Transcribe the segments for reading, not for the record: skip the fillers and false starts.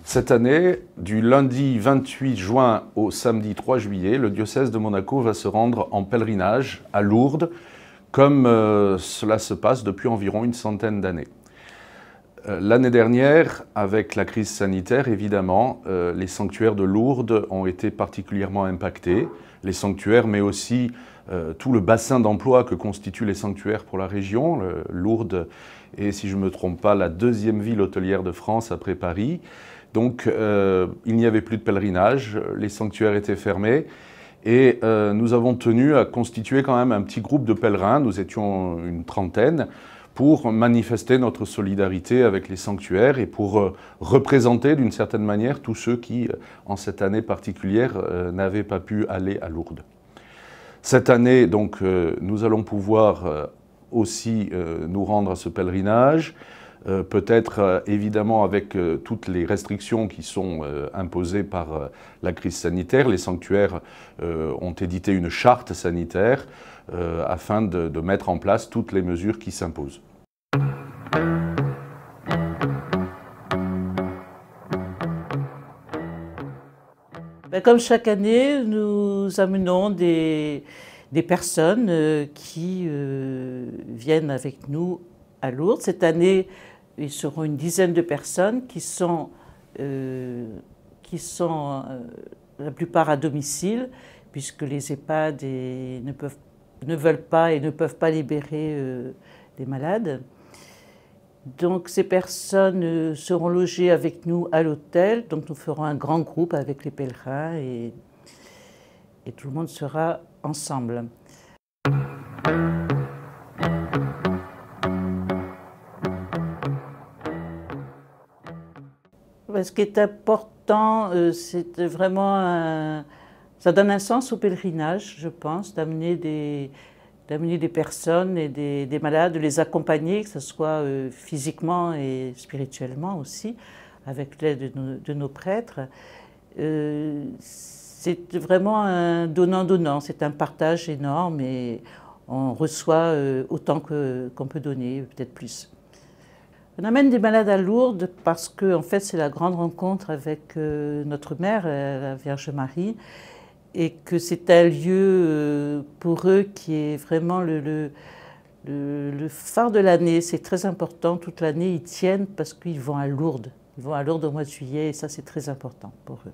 Cette année, du lundi 28 juin au samedi 3 juillet, le diocèse de Monaco va se rendre en pèlerinage à Lourdes, comme cela se passe depuis environ une centaine d'années. L'année dernière, avec la crise sanitaire, évidemment, les sanctuaires de Lourdes ont été particulièrement impactés. Les sanctuaires, mais aussi tout le bassin d'emploi que constituent les sanctuaires pour la région. Lourdes est, si je ne me trompe pas, la deuxième ville hôtelière de France après Paris. Donc, il n'y avait plus de pèlerinage, les sanctuaires étaient fermés et nous avons tenu à constituer quand même un petit groupe de pèlerins, nous étions une trentaine, pour manifester notre solidarité avec les sanctuaires et pour représenter d'une certaine manière tous ceux qui, en cette année particulière, n'avaient pas pu aller à Lourdes. Cette année, donc, nous allons pouvoir aussi nous rendre à ce pèlerinage. Peut-être évidemment avec toutes les restrictions qui sont imposées par la crise sanitaire. Les sanctuaires ont édité une charte sanitaire afin de mettre en place toutes les mesures qui s'imposent. Comme chaque année, nous amenons des personnes qui viennent avec nous à Lourdes. Cette année, ils seront une dizaine de personnes qui sont la plupart à domicile, puisque les EHPAD ne veulent pas et ne peuvent pas libérer les malades. Donc ces personnes seront logées avec nous à l'hôtel, donc nous ferons un grand groupe avec les pèlerins et tout le monde sera ensemble. Ce qui est important, c'est vraiment ça donne un sens au pèlerinage, je pense, d'amener des personnes et des malades, de les accompagner, que ce soit physiquement et spirituellement aussi, avec l'aide de nos prêtres. C'est vraiment un donnant-donnant, c'est un partage énorme et on reçoit autant qu'on peut donner, peut-être plus. On amène des malades à Lourdes parce que en fait, c'est la grande rencontre avec notre mère, la Vierge Marie, et que c'est un lieu pour eux qui est vraiment le phare de l'année. C'est très important, toute l'année ils tiennent parce qu'ils vont à Lourdes. Ils vont à Lourdes au mois de juillet et ça c'est très important pour eux.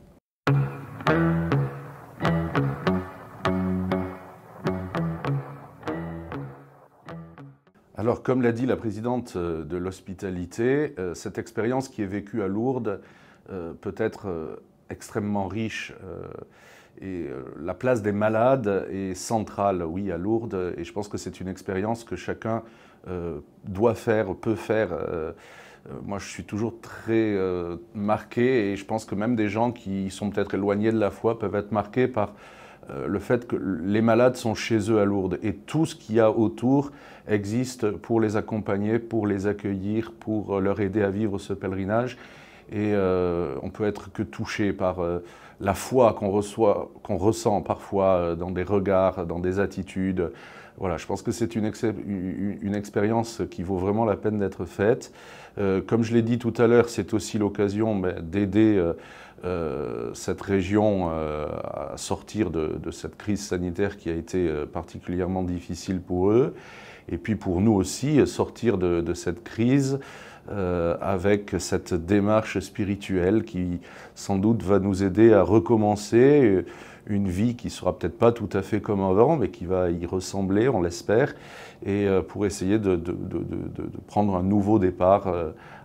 Alors, comme l'a dit la présidente de l'hospitalité, cette expérience qui est vécue à Lourdes peut être extrêmement riche et la place des malades est centrale, oui, à Lourdes, et je pense que c'est une expérience que chacun doit faire, peut faire. Moi, je suis toujours très marqué et je pense que même des gens qui sont peut-être éloignés de la foi peuvent être marqués par le fait que les malades sont chez eux à Lourdes et tout ce qu'il y a autour existe pour les accompagner, pour les accueillir, pour leur aider à vivre ce pèlerinage. Et on peut être que touché par la foi qu'on ressent parfois dans des regards, dans des attitudes. Voilà, je pense que c'est une expérience qui vaut vraiment la peine d'être faite. Comme je l'ai dit tout à l'heure, c'est aussi l'occasion d'aider cette région à sortir de cette crise sanitaire qui a été particulièrement difficile pour eux. Et puis pour nous aussi, sortir de cette crise avec cette démarche spirituelle qui sans doute va nous aider à recommencer une vie qui sera peut-être pas tout à fait comme avant, mais qui va y ressembler, on l'espère, et pour essayer de prendre un nouveau départ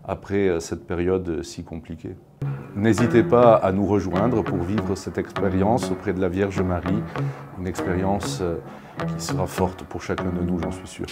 après cette période si compliquée. N'hésitez pas à nous rejoindre pour vivre cette expérience auprès de la Vierge Marie, une expérience qui sera forte pour chacun de nous, j'en suis sûr.